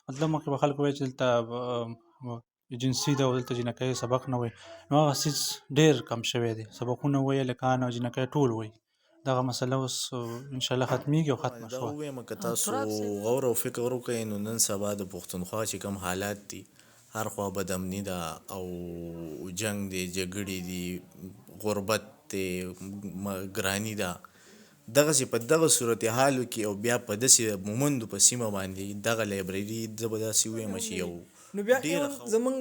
مطلب مخکې به خلکو وایي چې دلته ایجنسي ده او دلته جینکۍ سبق نه وایي، نو هغه څیز ډېر کم شوی دی. سبقونه وایي هلکان او جینکۍ ټول وایي. دغه مسله اوس انشاءالله ختمیږي او ختمه دا شوه. ووایم که تاسو غور او فکر وکړئ نو نن سبا د پښتونخوا چې کوم حالات دي، هر خوا بدامني ده او جنگ دی، جګړې دي، غربت دی، ګراني ده. دغسې په دغه صورتحالو کې او بیا په داسې مومندو په سیمه باندې دغه لایبرري زه به داسې ووایم چې یو نو بیا ایون زمونږ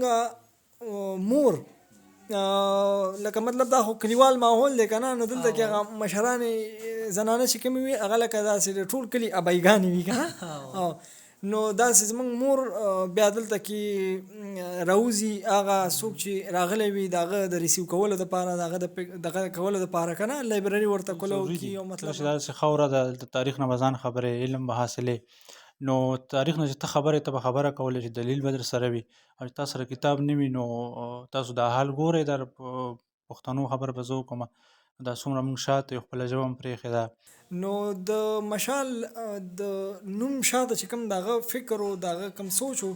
مور لکه مطلب دا خو کلیوال ماحول دی که نه، نو دلته کې هغه مشرانې زنانه چې کومې وي هغه لکه داسې د ټول کلي ابایګانې وي که نه. نو داسې زمونږ مور بیا دلته کې راوځي هغه څوک چې راغلی وي د هغه د ریسیو کولو دپاره، د هغه دغه کولو دپاره که نه لایبرري ورته کولو کي او مطلب چې داسې خاوره ده د تاریخ نه به ځان خبرې علم به حاصلې. نو تاریخ نه چې ته خبرې ته به خبره کولی چې دلیل به در سره وي، او چې تا سره کتاب نه وي نو تاسو دا حال ګورئ. در پښتنو خبره به زه وکړم، دا څومره موږ شاته یو، خپله ژبه هم پرېښې ده. نو د مشال د نوم شاته چې کوم دغه فکر او دغه کوم سوچ و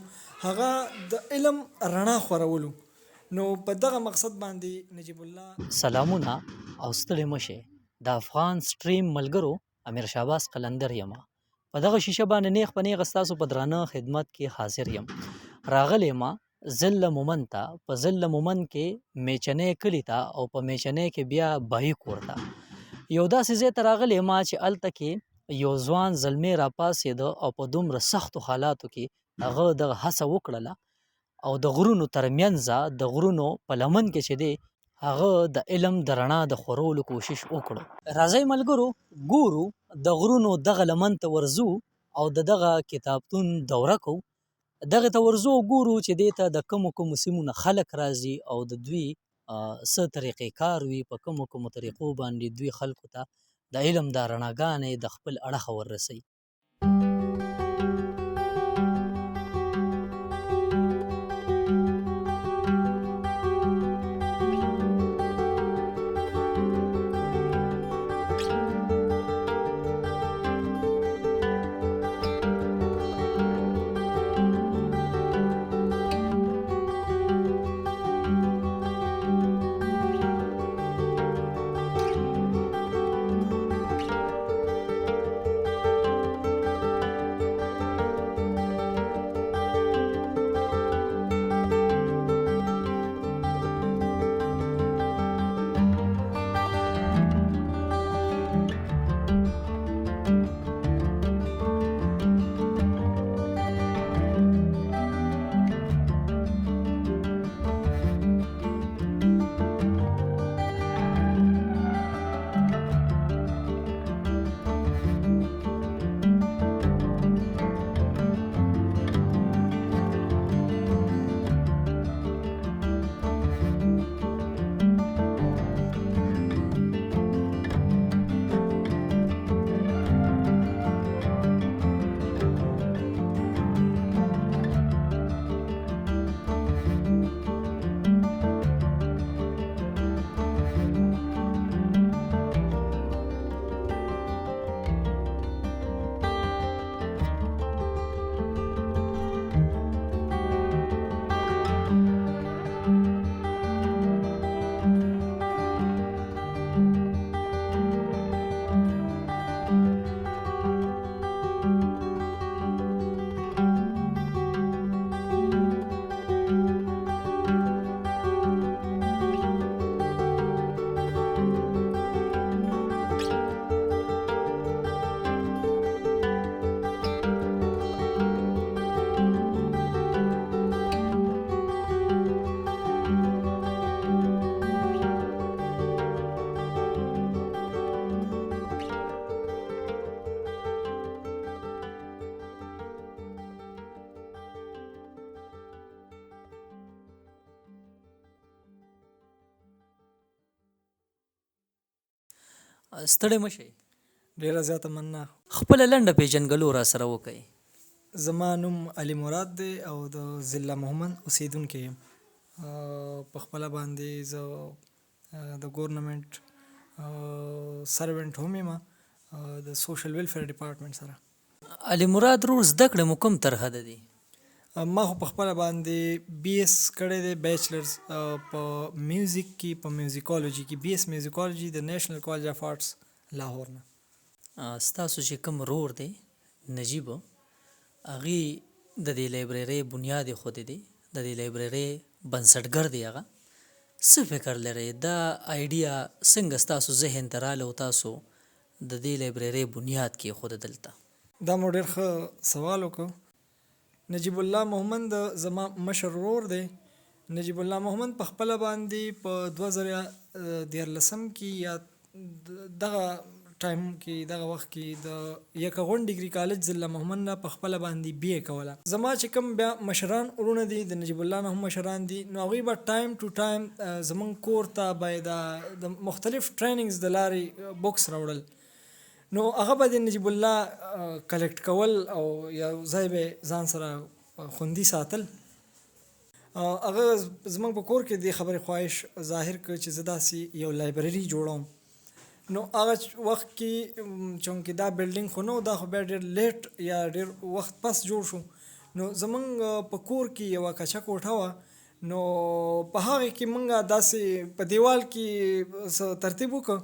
هغه د علم رڼا خورولو، نو په دغه مقصد باندې نجیب الله سلامونه او ستړي مشه. د افغان سټریم ملګرو امیر شهباز قلندر یم. په دغه شیشه باندې نیغ په نیغ ستاسو په درانه خدمت کې حاضر یم. راغلی ما ظل مومن ته، په ظل مومن کې میچنې کلي ته، او په میچنې کې بیا بهي کور ته. یو داسې ځای ته راغلی ما چې هلته کې یو ځوان زلمی راپاڅېده او په دومره سختو حالاتو کې هغه دغه هڅه وکړله او د غرونو ترمنځه د غرونو په لمن کې چې دی هغه د علم د رڼا د خورولو کوشش وکړو. راځئ ملګرو ګورو د غرونو دغه لمن ته ورځو او دغه کتابتون دوره کوو. دغه ته ورځو ګورو چې دې ته د کومو کومو سیمو نه خلک راځي او د دوی څه طریقې کار وي، په کومو کومو طریقو باندې دوی خلکو ته د علم دا رڼاګانې د خپل اړخه وررسوي. ستړي مشئ. ډیره زیاته مننه. خپله لنډه پیژنګلو را سره وکئ. زما نوم علي مراد دی او د ضلع مومن اوسیدونکی یم. په خپله باندې زه د ګورنمنټ سروینټ هم یم د سوشل ویلفیر ډپارټمنټ سره. علي مراد رور زده کړې مو کوم طرحه ده دي؟ ما خو په خپله باندې بی ایس کړی دی بیچلرز په میوزیک کې په میوزیکالوجي کې بی ایس میوزیکالوجي د نیشنل کالج اف آرټس لاهور نه. ستاسو چې کوم رور دی نجیب هغې د دې لایبررۍ بنیاد ایښودی دی د دې لایبررۍ بنسټګر دی هغه څه فکر لرئ دا آیډیا څنګه ستاسو ذهن ته راله او تاسو د دې لایبررۍ بنیاد کېښوده دلته؟ دا مو ډېر ښه سوال وکړ. نجیب الله محمد زما مشر ورور دی. نجیب الله محمد په خپله باندې په 2013 کې یا دغه ټایم کې دغه وخت کې د یکغون ډیګري کالج ضلع محمد نه په خپله باندې بی ای کوله. زما چې کوم بیا مشران ورونه دي د نجیب الله نه هم مشران دي نو هغوی به ټایم ټو ټایم زمونږ کور ته به د مختلف ټریننګز د لارې بوکس راوړل نو هغه به د نجیب الله کلکټ کول او یو ځای به ځان سره خوندي ساتل. هغه زمونږ په کور کې د خبرې خواهش ظاهر کړ چې زه داسې یو لایبرري جوړوم. نو هغه وخت کې چونکې دا بلډینګ خو نو دا خو بیا ډېر لیټ یا ډېر وخت پس جوړ شو نو زمونږ په کور کې یوه کچه کوټه وه نو په هغې کې مونږ داسې په دیوال کې څه ترتیب وکړ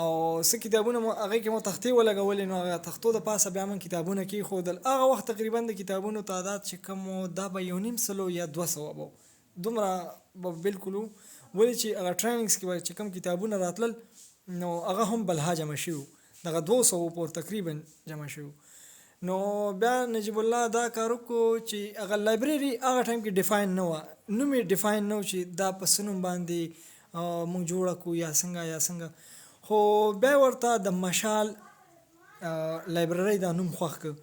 او څه کتابونه مو هغې کې مو تختې ولګولې نو هغه تختو د پاسه بیا موږ کتابونه کېښودل. هغه وخت تقریبا د کتابونو تعداد چې کوم و دا به 1.5 یا 200 به دومره به بالکل و ولې چې هغه ټریننګز کې به چې کوم کتابونه راتلل نو هغه هم بلها جمع شوي دغه 200 پورې تقریبا جمع شوي. نو بیا نجیب الله دا کار وکړو چې هغه لایبرري هغه ټایم کې ډیفاین نه وه نوم یې ډیفاین نه و چې دا په څه نوم باندې موږ جوړه کړو یا څنګه خو بیا ورته د مشال لایبررۍ دا نوم خوښ کړ.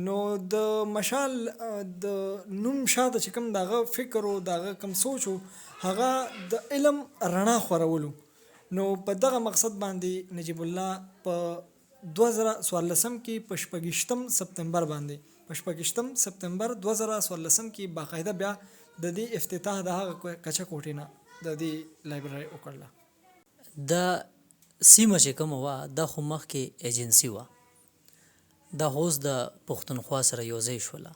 نو د مشال د نوم شاته چې کوم دغه فکر و دغه کوم سوچ و هغه د علم رڼا خورولو نو په دغه مقصد باندې نجیب الله په 2014 کې په 26 سپتمبر باندې په 26 سپتمبر 2014 کې باقاعده بیا د دې افتتاح د هغه کچه کوټې نه د دې لایبررۍ وکړله. دا سیمه چې کومه وه دا خو مخکې ایجنسي وه دا اوس د پښتونخوا سره یوځای شوله.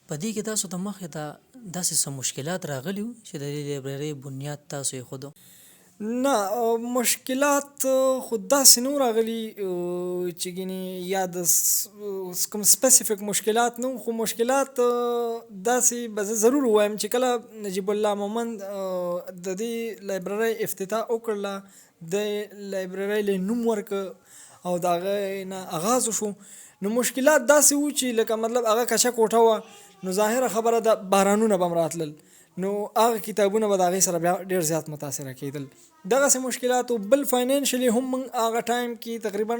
په دې کې تاسو ته مخکې ته داسې څه مشکلات راغلي وو چې د دې لایبررۍ بنیاد تاسو ایښودو؟ نه مشکلات خو داسې نو راغلي چې ګینې یا د کوم سپیسیفیک مشکلات نه خو مشکلات داسې به زه ضرور ووایم چې کله نجیب الله مومند د دې لایبررۍ افتتاح وکړله د لایبررۍ له نوم ورکړه او د هغې نه آغاز وشو نو مشکلات داسې وو چې لکه مطلب هغه کچه کوټه وه نو ظاهره خبره ده بارانونه به هم راتلل نو هغه کتابونه به د هغې سره بیا ډېر زیات متاثره کېدل. دغسې مشکلات و. بل فاینانشلی هم موږ هغه ټایم کې تقریبا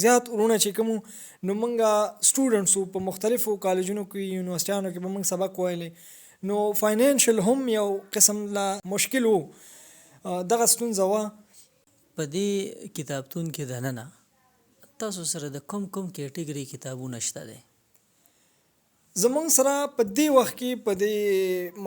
زیات ورونه چې کوم نو موږ سټوډنټس وو په مختلفو کالجونو کې یونیورسټیانو کې به موږ سبق ویلی نو فاینانشل هم یو قسم لا مشکل و. دغه ستونزه وه. په دې کتابتون کې دننه تاسو سره د کوم کیټګري کتابونه شته دی؟ زمونږ سره په دې وخت کې په دې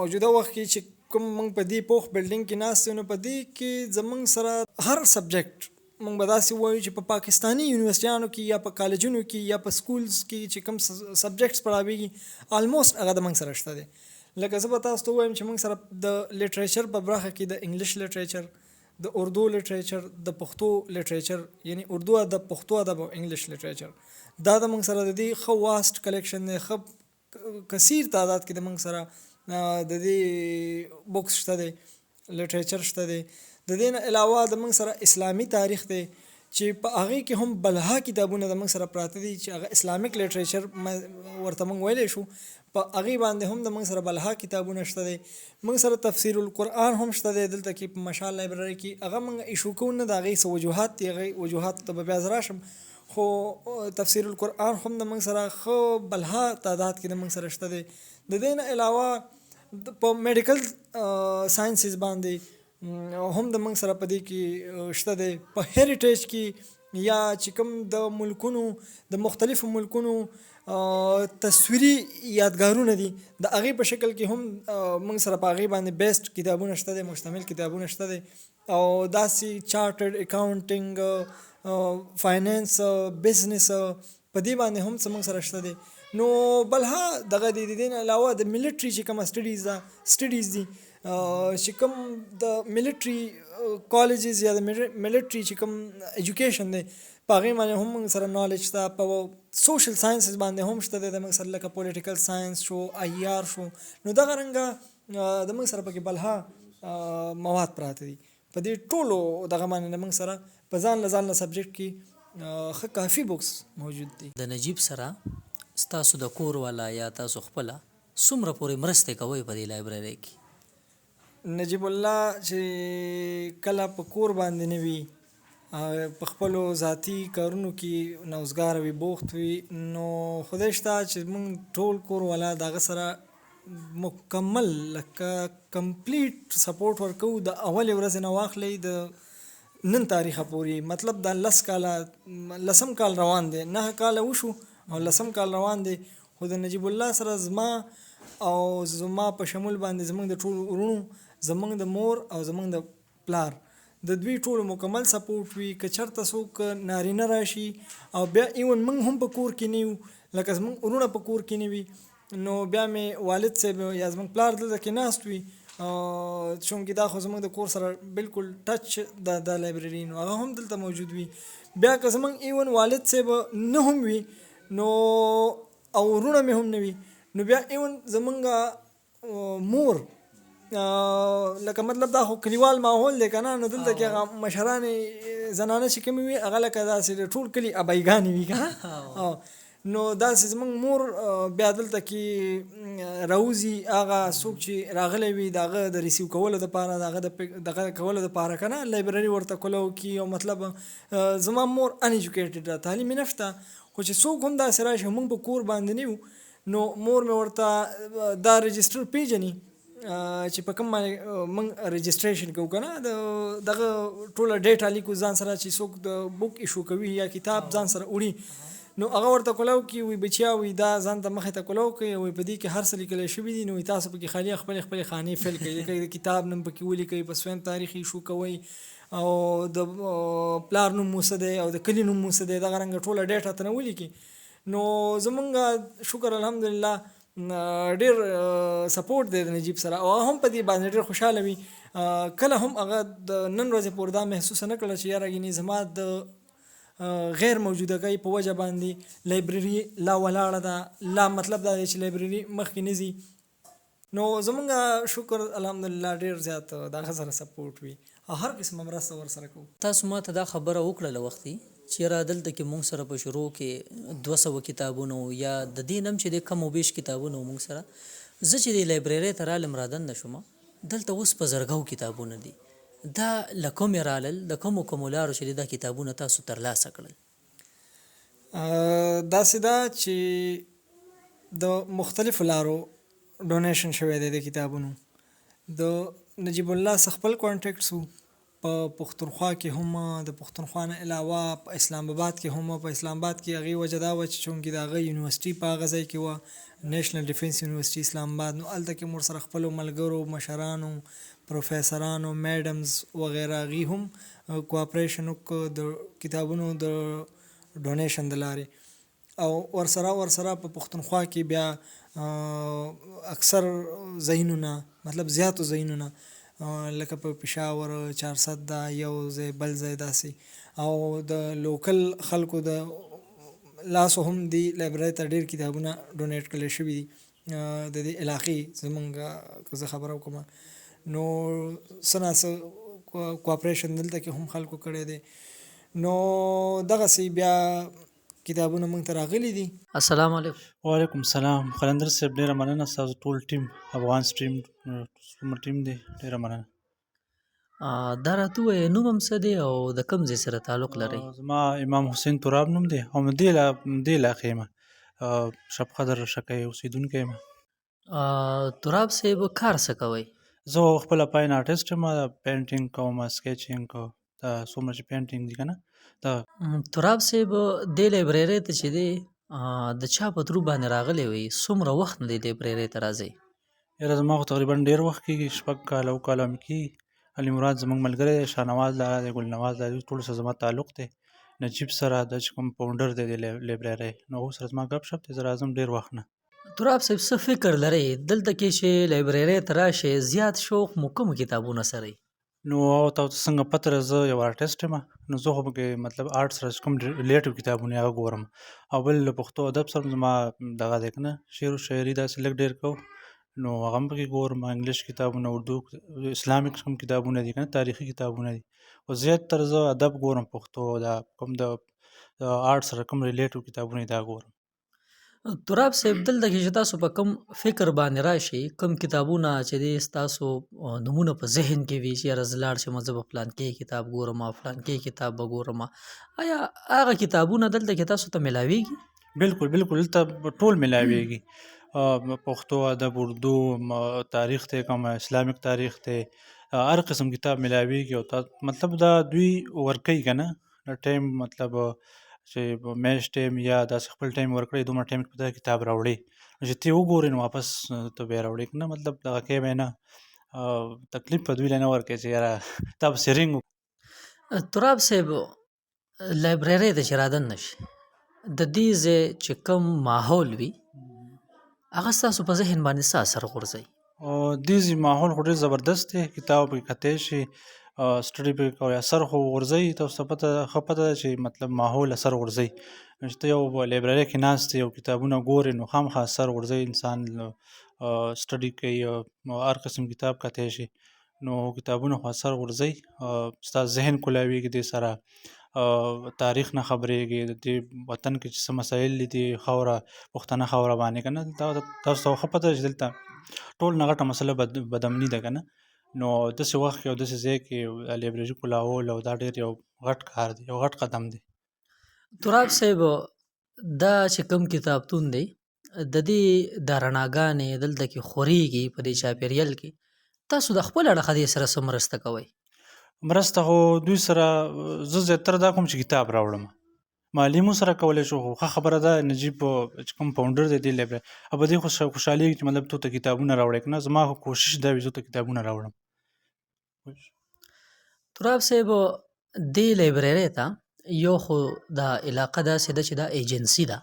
موجوده وخت کې چې کوم موږ په دې پوخ بلډینګ کې ناست یو نو په دې کې زمونږ سره هر سبجیکټ موږ به داسې وایو چې په پاکستاني یونیورسټیانو کې یا په کالجونو کې یا په سکولز کې چې کوم سبجیکټس پړاویږي آلموسټ هغه د موږ سره شته دی. لکه زه به تاسو ته ووایم چې موږ سره د لیټریچر په برخه کې د انګلیش لیټریچر د اردو لیټریچر د پښتو لیټریچر یعنی اردو ادب پښتو ادب او انګلیش لیټریچر دا د موږ سره د دې ښه واسټ کلیکشن دی ښه کثیر تعداد کې د موږ سره د دې بوکس شته دی لیټریچر شته دی. د دې نه علاوه د موږ سره اسلامي تاریخ دی چې په هغې کې هم بلها کتابونه د موږ سره پراته دي چې هغه اسلامیک لیټریچر ورته موږ ویلی شو په هغې باندې هم د موږ سره بلها کتابونه شته دی. موږ سره تفسیر القرآن هم شته دی دلته کې په مشال لایبررۍ کې هغه موږ ایشو کوو نه د هغې څه وجوهات دي هغې وجوهاتو ته به بیا زه راشم خو تفسیر القرآن هم د موږ سره ښه بلها تعداد کې د موږ سره شته دی. د دې نه علاوه په میډیکل ساینسز باندې هم د موږ سره په دې کې شته دی. په هیریټیج کې یا چې کوم د ملکونو د مختلفو ملکونو تصویري یادګارونه دي د هغې په شکل کې هم موږ سره په هغې باندې بیسټ کتابونه شته دی مشتمل کتابونه شته دی او داسې چارټرډ اکاونټینګ فاینانس بزنس په دې باندې هم څه موږ سره شته دی. نو بلها دغه د دې نه علاوه د ملټري چې کوم سټډیز دي چې کوم د ملټري کالجز یا د ملټري چې کوم ایجوکیشن دی په هغې باندې هم موږ سره نالج شته، په سوشل ساینسز باندې هم شته دی، د موږ سره لکه پولیټیکل ساینس شو، IR شو، نو دغه رنګه د موږ سره پکې بلها مواد پراته دي. په دې ټولو دغه باندې موږ سره په ځان له سبجیکټ کې ښه کافي بوکس موجود دي. د نجیب سره ستاسو د کور والا یا تاسو خپله څومره پورې مرستې کوئ په دې لایبررۍ کې؟ نجیب الله چې کله په کور باندې نه وي، په خپلو ذاتي کارونو کې نوزګاره وي، بوخت وي، نو خدای شته چې موږ ټول کور والا د هغه سره مکمل لکه کمپلیټ سپورټ ورکوو، د اولې ورځې نه واخلئ د نن تاریخه پورې، مطلب دا 10 کال روان دی، 9 کاله وشو او 10 کال روان دی. خو د نجیب الله سره زما په شمول باندې زمونږ د ټولو ورونو، زمونږ د مور او زمونږ د پلار د دوی ټولو مکمل سپورټ وي. که چېرته څوک نارینه راشي او بیا ایون موږ هم په کور کې نه یو، لکه زمونږ ورونه په کور کې نه وي، نو بیا مې والد صاحب یا زمونږ پلار دلته کې ناست وي، چونکې دا خو زمونږ د کور سره بالکل ټچ د لایبرري، نو هغه هم دلته موجود وي. بیا که زمونږ ایون والد صاحب نه هم وي نو او ورونه مې هم نه وي، نو بیا ایون زمونږ مور، لکه مطلب دا خو کلیوال ماحول دی که نه، نو دلته کې هغه مشرانې زنانه چې کومې وي هغه لکه داسې ټول کلي ابایګانې وي که نه، نو داسې زمونږ مور بیا دلته کې راوځي، هغه څوک چې راغلی وي د هغه د ریسیو کولو دپاره، د هغه دغه کولو دپاره که نه لایبرري ورته کولو کي، او مطلب زما مور ان ایجوکیټډ ده، تعلیم یې نشته، خو چې څوک هم داسې راشي موږ په کور باندې نه یو، نو مور مې ورته دا رجسټر پیژني چې په کوم باندې موږ رجسټریشن کوو که نه، دغه ټوله ډیټا لیکو ځان سره، چې څوک د بوک ایشو کوي یا کتاب ځان سره وړي، نو هغه ورته کولو کوي، وي بچیا وي دا ځان ته مخې ته کولو کوي، وي په دې کې هر څه لیکلی شوي دي، نو تاسو پکې خالي خپلې خانې فل کوئ، د کتاب نوم پکې ولیکئ، په سویم تاریخ ایشو کوئ، او د پلار نوم مو څه دی او د کلي نوم مو څه دی، دغه رنګه ټوله ډیټا ته نه ولیکي. نو زمونږ شکر الحمدلله ډیر سپورټ دی د نجیب سره، او هم په دې باندې ډیر خوشحاله وي. کله هم هغه د نن ورځې پورې دا محسوسه نه کړله چې یاره ګینې زما د غیر موجودګۍ په وجه باندې لایبرري لا ولاړه ده، لا مطلب دا دی چې لایبرري مخکې نه ځي. نو زمونږ شکر الحمدلله ډیر زیات د هغه سره سپورټ وي او هر قسمه مرسته ورسره کوو. تاسو ما ته دا خبره وکړله وختي چې یاره دلته کې مونږ سره په شروع کې 200 کتابونه یا د دې نم چې د کم و بیش کتابونه مونږ سره، زه چې د لایبررۍ ته رالم رادنده شوم، دلته اوس په زرګو کتابونه دي. دا له کومې رالل، د کومو لارو چې دا کتابونه تاسو ترلاسه کړل؟ داسې ده چې د مختلفو لارو ډونیشن شوی دی د کتابونو. د نجیب الله څخه خپل کانټیکټس وو، په پښتونخوا کې هم، د پښتونخوا نه علاوه په اسلام آباد کې هم. په اسلام آباد کې هغې وجه دا وه چې چونکې د هغه یونیورسټي په هغه ځای کې وه، نیشنل ډیفینس یونیورسټي اسلام آباد، نو هلته کې مو ورسره خپلو ملګرو، مشرانو، پروفیسرانو، میډمز وغیره هغوی هم کوآپریشن وکړو د کتابونو د ډونیشن د لارې، او ورسره په پښتونخوا کې بیا اکثر ځایونو، مطلب زیاتو ځایونو، لکه په پېښور، چارسد، یو ځای بل ځای داسې، او د لوکل خلکو د لاسو هم دی لایبررۍ ته ډېر کتابونه ډونیټ کړل شوي دي د دې علاقې. زمونږ که زه خبره وکړم نو څه ناڅه کوآپریشن دلته کې هم خلکو کړی دی. نو دغسې بیا کتابونه موږ ته راغلي دي. السلام علیکم. وعلیکم السلام. قلندر صاحب ډېره مننه، ستاسو ټول ټیم، افغان سټریم څومره ټیم دی، ډېره مننه. دا راته ووایه نوم هم څه دی او د کوم ځای سره تعلق لرئ؟ زما امام حسین تراب نوم دی او دې علاقې یم، شب قدر شکی اوسېدونکی یم. تراب صاحب کار څه کوئ؟ زه خپله پاین آرټسټ یم، پینټینګ کوم، سکیچینګ، دا څومره چې پینټینګ دي که نه. تراب صاحب دې لایبررۍ ته چې دی د چا په ترو باندې راغلی وئ، څومره وخت نه دی لایبررۍ ته راځئ؟ یاره زما خو تقریبا ډېر وخت کېږي، 6 کاله 7 کاله مې کېږي. علي مراد زموږ ملګری دی، شاهنواز لاله دی، ګل نواز لاله، ټولو سره زما تعلق دی. نجیب سره د چې کوم فاونډر دی د لایبررۍ نو هغه سره زما ګپ شپ دی، زه راځم ډېر وخت نه. تراب صاحب څه فکر لرئ دلته کې چې لایبررۍ ته راشئ زیات شوق مو کوم کتابونه سره وي؟ نو تاسو څنګه پته ده زه یو آرټسټ یم، نو زه خو پکې مطلب آرټ سره کوم ریلیټیو کتابونه هغه ګورم، او بل له پښتو ادب سره زما دغه دی که نه شعر و شاعري داسې لږ ډېر کو نو هغه هم پکې ګورم، انګلیش کتابونه، اردو، اسلامیک کوم کتابونه دي که نه تاریخي کتابونه دي، خو زیاتره زه ادب ګورم پښتو دا کوم د آرټ سره کوم ریلیټیو کتابونه دي دا ګورم. تراب صاحب دلته کې چې تاسو په کوم فکر باندې راشئ کوم کتابونه چې دی ستاسو نومونه په ذهن کې وي چې یاره زه لاړ شم زه به فلانکې کتاب ګورم فلانکې کتاب به ګورم، آیا هغه کتابونه دلته کې تاسو ته میلاویږي؟ بالکل بالکل دلته ټول میلاویږي، پښتو ادب، اردو، تاریخ ته کوم اسلامیک تاریخ ته هر قسم کتاب میلاویږي، او مطلب دا دوی ورکوي که نه ټایم، مطلب چې میاشت ټایم یا داسې خپل ټایم ورکړی دومره ټایم کې په دغه کتاب راوړي، چې ته یې وګورې نو واپس ته بیا راوړې که نه، مطلب دغه کوي به یې نه، تکلیف به دوی له نه ورکوي چې یاره تا پسې رینګ وکړو. تراب صاحب لایبررۍ ته چې رادننه شي د دې ځای چې کوم ماحول وي هغه ستاسو په ذهن باندې څه اثر غورځوي؟ دیزی ماحول خو ډېر زبردست دی، کتاب پکې کتی شي، سټډي پکې کوئ، اثر خو غورځوي، تاسو ته ښه پته ده چې مطلب ماحول اثر غورځوي، چې ته یو لایبررۍ کې ناست یې او کتابونه ګورې نو خامخا اثر غورځوي، انسان سټډي کوي، هر قسم کتاب کتی شي نو کتابونه خو اثر غورځوي، ستا ذهن کولاویږي دې سره، تاریخ نه خبرېږي، د دې وطن کې چې څه مسایل دي خاوره پښتنه خاوره باندې که نه، تاسو ته ښه پته ده چې دلته ټول نه غټه مسله بدامني ده که نه، نو داسې وخت کې او داسې ځای کې لایبرري کلاول او دا ډېر یو غټ کار دی، یو غټ قدم دی. تراب صاحب دا چې کوم کتابتون دی د دې دا رڼاګانې دلته کې خورېږي په دې چاپېریال کې تاسو د خپل اړخه دې سره څه مرسته کوئ؟ مرسته خو دوی سره زه زیاتره دا کوم چې کتاب راوړم، مالی مو سره کولی شو، خو ښه خبره ده نجیب چې کوم فاونډر دی دې لایبررۍ او په دې خوشحالېږي چې مطلب تو ته کتابونه راوړی که نه، زما خو کوشش دا وي زه ته کتابونه راوړم. تراب صاحب دې لایبررۍ ته یو خو دا علاقه داسې ده چې دا ایجنسي ده،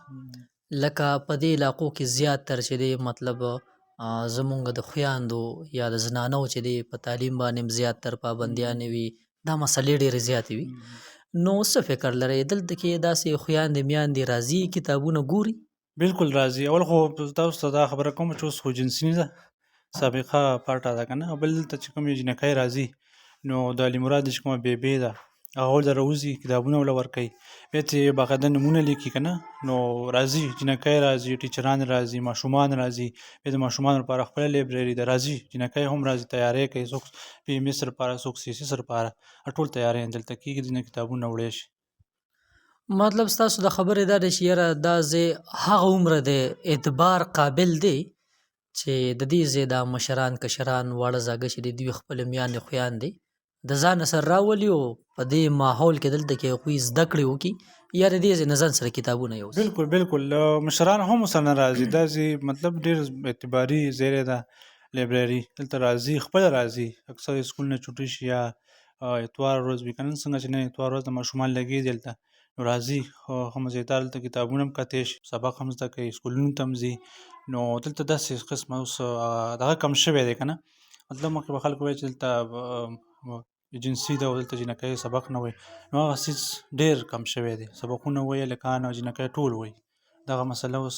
لکه په دې علاقو کې زیات تر چې دی مطلب زمونږ د خویندو یا د زنانو چې دی په تعلیم باندې زیات تر پابندیانې وي، دا مسلې ډېرې زیاتې وي، نو څه فکر لرئ دلته کې داسې خویندې میاندې راځي کتابونه ګوري؟ بالکل راځي، اول خو تاسو ته دا خبره کوم چې اوس خو جنسي نه ده، سابقه پاټه ده که نه، بل دلته چې کومې جنکۍ راځي نو د علي مراد چې کومه بیبي ده هغه ول راوځي کتابونه ول ورکوي، بیا چې باقاعده نمونه لیکي که نه، نو راځي جنکۍ راځي، ټیچران راځي، ماشومان راځي، بیا د ماشومانو لپاره خپله لایبرري ده، راځي جنکۍ هم راځي، تیاری کوي، څوک پی ایم ایس لپاره، څوک سی ایس ایس لپاره، ټول تیاری دلته کېږي، ځینې کتابونه وړی شي. مطلب ستاسو د خبرې دا دی چې یاره دا ځای هغه عمره د اعتبار قابل دی چې د دې ځای دا مشران کشران واړه زاږه چې دی دوی خپلې میندې خویندې د ځانه سره راولي او په دې ماحول کې دلته کې هغوی زده کړې وکړي یا د دې ځای نه ځان سره کتابونه یوسي؟ بالکل بالکل مشران هم ورسره نه راځي، دا ځای مطلب ډېر اعتباري ځای ده لایبرري، دلته راځي خپله راځي، اکثر سکول نه چوټي شي یا اتوار ورځ وي که نه، څنګه چې نن اتوار ورځ د ماشومان لګي دلته نو راځي، ښه مزېدار دلته کتابونه هم کتی شي، سبق هم زده کوي، سکولونو ته هم ځي، نو دلته داسې قسمه اوس دغه کم شوی دی که نه، مطلب مخکې به خلک وایي چې دلته ایجنسي ده او دلته جنکۍ سبق نه وایي، نو هغه څیز ډېر کم شوی دی، سبقونه وایي هلکان او جنکۍ ټول وایي، دغه مسله اوس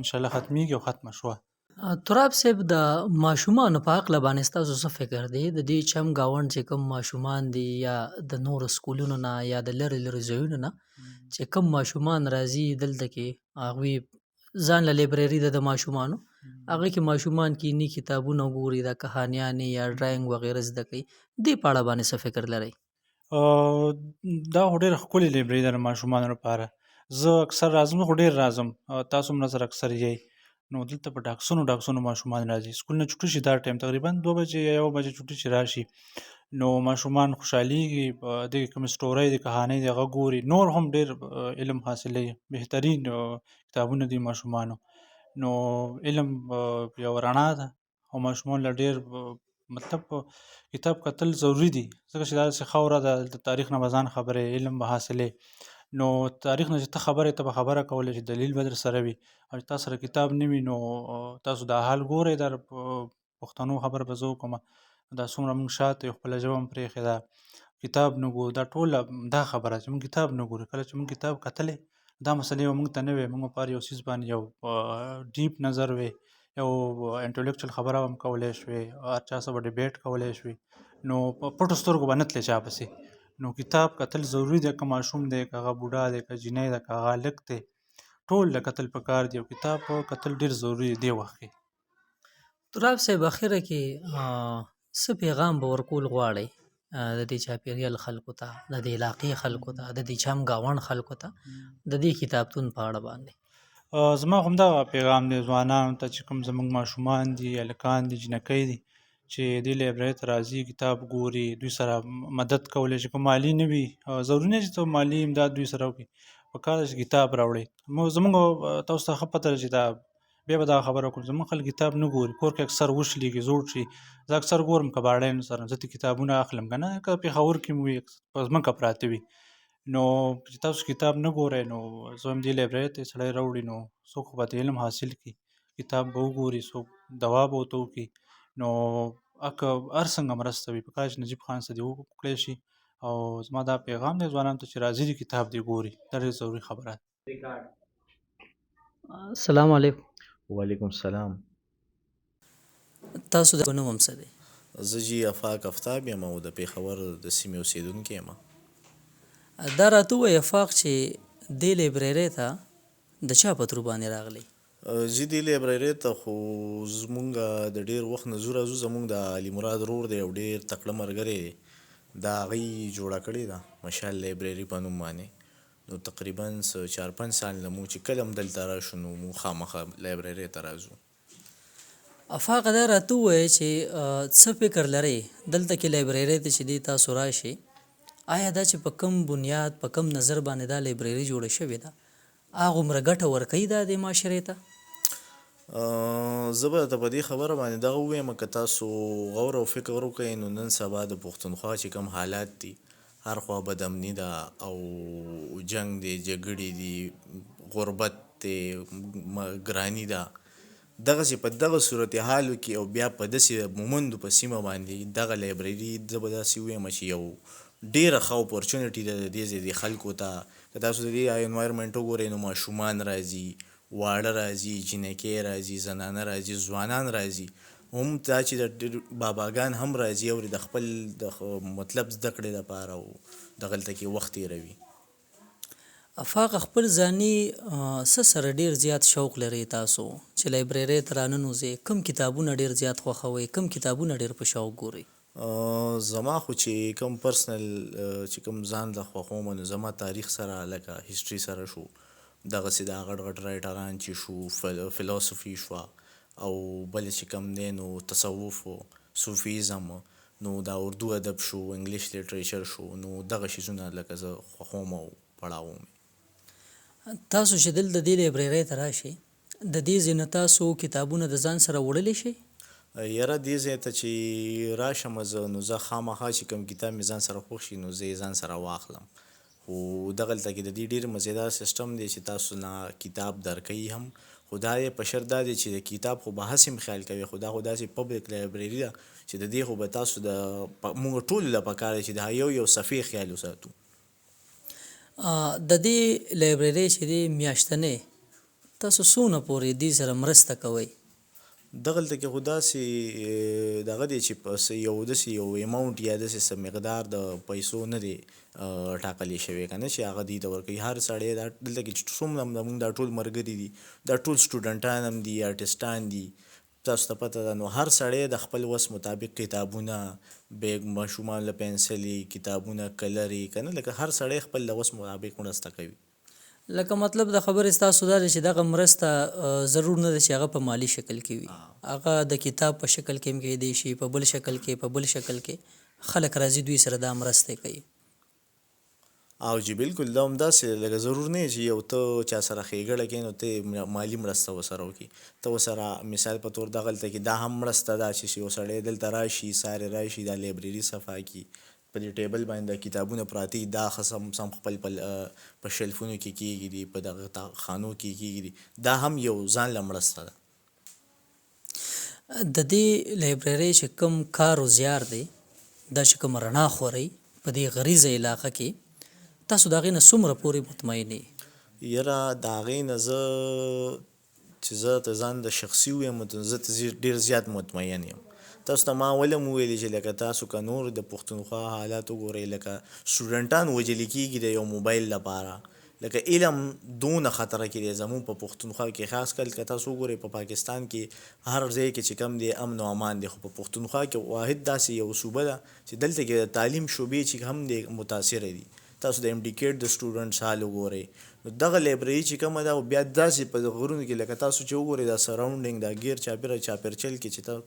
انشاءالله ختمیږي او ختمه شوه. تراب صاحب د ماشومانو په هکله باندې ستاسو څه فکر دی د دې چم ګاونډ چې کوم ماشومان دي یا د نورو سکولونو نه یا د لرې لرې ځایونو نه چې کوم ماشومان راځي دلته کې هغوی ځان له لایبرري ده د ماشومانو هغه کې ماشومان کینی کتابونه ګوري د کهانیانې یا ډرایینګ وغیره زده کوي، دې په اړه باندې څه فکر لرئ؟ دا خو ډېره ښکلې لایبرري ده د ماشومانو لپاره، زه اکثر راځم، خو ډېر راځم، تاسو هم راسره اکثر یئ، نو دلته په ډاکسونو ماشومان راځي، سکول نه چوټي شي دا ټایم تقریبا 2 بجې یا 1 بجې چوټي چې راشي نو ماشومان خوشحالېږي، دغې کومې سټورۍ دي کهانۍ دي هغه ګوري، نور هم ډېر علم حاصلوي، بهترین کتابونه دي ماشومانو، نو علم یوه رڼا ده او ماشومانو له ډېر مطلب کتاب کتل ضروري دي، ځکه چې دا داسې خاوره ده د تاریخ نه به ځان خبرې، علم به حاصلې، نو تاریخ نه چې ته خبرې ته به خبره کولی چې دلیل به در سره وي او چې تا سره کتاب نه وي نو تاسو دا حال ګورئ دا پښتنو خبره به زه وکړمه دا څومره موږ شاته یو خپله ژبه هم پرېښې ده کتاب نه ګورو دا ټوله دا خبره چې موږ کتاب نه ګورو کله چې موږ کتاب کتلی دا مسلې به موږ ته نه وي موږ په هر یو څیز باندې یو ډیپ نظر وي یو انټلیکچوال خبره هم کولی شوې هر چا سره به ډیبیټ کولی شوې نو په پټو سترګو به نه تلې چا پسې نو کتاب کتل ضروری دی که ماشوم دی که هغه بوډا دی که جنۍ ده که هغه هلک دی ټول له کتل پکار دی او کتاب کتل ډېر ضروری دی دې وخت کې تراب صاحب اخره کې څه پیغام به ورکول غواړئ د دې چاپیریال خلکو ته د دې علاقې خلکو ته د دې چم ګاونډ خلکو ته د دې کتابتون په اړه باندې زما همدغه پیغام دی ځوانانو ته چې کوم زموږ ماشومان دي هلکان دي جنکۍ دي چې دې لایبررۍ ته راځي کتاب ګوري دوی سره مدد کولی شي که مالي نه وي ضروري نه چې ته مالي امداد دوی سره وکړي په کار ده چې کتاب راوړئ زموږ تاسو ته ښه پته ده چې دا بیا به دغه خبره وکړم زموږ خلک کتاب نه ګوري کور کې اکثر وشلېږي زوړ شي زه اکثر ګورم کباړیانو سره زه ته کتابونه اخلم که نه که پېښور کې مو وي په ځمکه پراته وي نو چې تاسو کتاب نه ګورئ نو زه وایم دې لایبررۍ ته سړی راوړي نو څوک خو به علم حاصل کړي کتاب به وګوري څوک دوا به ورته وکړي نو که هر څنګه مرسته وي په کار چې نجیب خان سره دې وکړی شي او زما دا پیغام دی ځوانانو ته چې راځي دې کتاب دې ګوري دا ډېر ضروري خبره ده السلام علیکم وعلیکم السلام تاسو د نوم هم څه دی زه جی افاق افتاب یم او د پېښور د سیمې اوسېدونکی یم دا راته ووایه افاق چې دې لایبررۍ ته د چا په تر باندې راغلی زه دې لایبررۍ ته خو زمونږ د ډېر وخت نه ځو راځو زمونږ د علي مراد ورور دی او ډېر تکړه ملګری دی دا هغوی جوړه کړې ده مشال لایبرري په نوم باندې نو تقریبا 4-5 سال نه مو چې کله هم دلته راشو نو مو خامخا لایبررۍ ته راځو افاق دا راته ووایه چې څه فکر لرئ دلته کې لایبررۍ ته چې دې تاسو راشئ آیا دا چې په کم بنیاد په کم نظر باندې دا لایبرري جوړه شوې ده هغومره ګټه ورکوي دا د معاشرې ته زه به ته په دې خبره باندې دغه ووایم که تاسو غور او فکر وکړئ نو نن سبا د پښتونخوا چې کوم حالات دي هر خوا بدامني ده او جنگ دی جګړې دي غربت دی ګراني ده دغسې په دغه صورتحالو کې او بیا په داسې مومندو په سیمه باندې دغه لایبرري زه به داسې ووایم چې یو ډېره ښه اپورچونټي ده د دې ځای د خلکو ته که تاسو د دې انوایرمنټ وګورئ نو ماشومان راځي واړه راځي جنکۍ راځي زنانه راځي ځوانان راځي هم دا چې د باباګان هم راځي او د خپل د مطلب زده کړې لپاره او دغلته کې وخت تېروي افاق خپل ځاني څه سره ډیر زیات شوق لرئ تاسو چې لایبررۍ ته راننوځئ کوم کتابونه ډیر زیات خوښوئ کوم کتابونه ډیر په شوق ګورئ زما خو چې کوم پرسنل چې کوم ځان له خوښوم نو زما تاریخ سره لکه هسټري سره شو دغسې دا غټ غټ رایټران چې شو فلسفي شوه او بل چې کوم دی نو تصوف و صوفیزم نو دا اردو ادب شو انګلیش لیټریچر شو نو دغه شیزونه لکه زه خوښوم او پړاوم تاسو چې دلته دې لایبررۍ ته راشئ د دې ځای نه تاسو کتابونه د ځان سره وړلی شئ یاره دې ځای ته چې راشم زه نو زه خامخا چې کوم کتاب مې ځان سره خوښ شي نو زه یې ځان سره واخلم خو دغلته کې د دې ډېر مزیدار سیسټم دی چې تاسو نه کتاب درکوي هم خو دا یې په شرط دا دی چې د کتاب خو بحث هم خیال کوي خو دا خو داسې پبلک لایبرري ده چې د دې خو به تاسو د موږ ټولو له پکار دی چې د یو صفحې خیال وساتو د دې لایبررۍ چې دی میاشتنۍ تاسو څونه پورې دې سره مرسته کوئ دغلته کې خو داسې دغه دی چې یو داسې یو اماونټ یا داسې څه مقدار د پیسو نه دی ټاکلی شوی که نه چې هغه دوی ته ورکوي هر سړی دا دلته کې چې څومره زموږ دا ټول ملګري دي دا ټول سټوډنټان هم دي آرټسټان دي تاسو ته پته ده نو هر سړی د خپل وس مطابق کتابونه بیګ ماشومان له پنسلې کتابونه کلرې که نه لکه هر سړی خپل د وس مطابق مرسته کوي لکه مطلب د خبرې ستاسو دا دی چې دغه مرسته ضرور نه ده چې هغه په مالی شکل کې وي هغه د کتاب په شکل کې هم کیدی شي په بل شکل کې خلک راځي دوی سره دا مرسته کوي او جی بالکل دا هم داسې لکه ضرور نه چې یو ته چا سره ښېګړه کوې نو ته مالي مرسته ورسره وکړي ته ورسره مثال په طور دغلته کې دا هم مرسته ده چې یو سړی دلته راشي سارې راشي دا لایبرري صفا کړي په دې ټیبل باندې دا کتابونه پراته دي دا ښه سم خپل په شلفونو کې کېږي دي په دغه خانو کې کېږي دي دا هم یو ځان له مرسته ده. د دې لایبررۍ چې کوم کار و زیار دی دا چې کوم رڼا خوري په دې غریزه علاقه کې تاسو د هغې نه څومره پورې مطمئن یې؟ یاره د هغې نه زه چې زه ته ځان د شخصي ویم زه ته ډېر زیات مطمئن یم. تاسو ته ما اول هم ویلي چې لکه تاسو که نور د پښتونخوا حالات وګورئ لکه سټوډنټان وژلي کېږي د یو موبایل لپاره لکه علم دونه خطره کې دی زموږ په پښتونخوا کې خاص کل که تاسو وګورئ په پاکستان کې هر ځای کې چې کم دی امن و امان دی خو په پښتونخوا کې واحد داسې یو صوبه ده چې دلته کې د تعلیم شعبې چې هم دی متاثره دي. تاسو د MD د سټوډنټس حال وګورئ نو دغه لایبرري چې کومه ده بیا داسې په غرونو کې لکه تاسو چې وګورئ دا سراونډینګ دا غیر چاپیرچل کې چې تاسو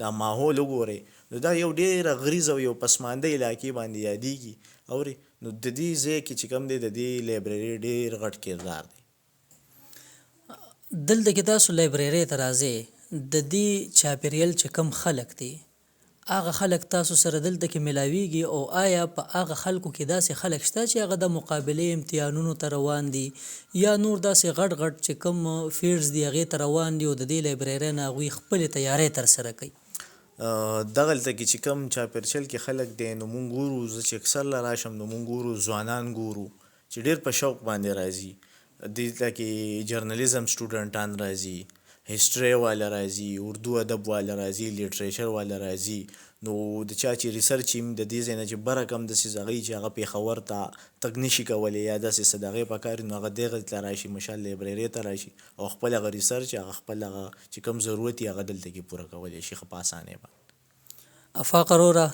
دا ماحول وګورئ نو دا یو ډېره غریزه او یو پسمانده علاقې باندې یادېږي اورئ نو د دې ځای کې چې کوم دی د دې لایبرري ډېر غټ کردار دی. دلته کې تاسو لایبررۍ ته راځئ د دې چاپیریال چې کوم خلک دي هغه خلک تاسو سره دلته کې ملاویږي او آیا په هغه خلکو کې داسې خلک شته چې هغه د مقابلې امتحانونو ته روان دي یا نور داسې غټ غټ چې کوم فیلډز دي هغې ته روان دي او د دې لایبررۍ نه هغوی خپلې تیاری ترسره کوي؟ دغلته کې چې کوم چاپیرچل کې خلک دی نو مونږ ګورو زه چې اکثر له راشم نو مونږ ګورو ځوانان ګورو چې ډېر په شوق باندې راځي دلته کې جرنالیزم سټوډنټان راځي هسټري والا راځي اردو ادب والا راځي لیټریچر والا راځي نو د چا چې ریسرچ یې د دې ځای نه چې بره کم داسې هغوی چې هغه پېښور ته تګ نشي کولی یا داسې څه د هغې په کار نو هغه دغې ته راشي مشال لایبررۍ ته راشي او خپل هغه ریسرچ هغه خپل هغه چې کوم ضرورت یې هغه دلته کې پوره کولی شي ښه په اسانۍ باندې. افاق وروره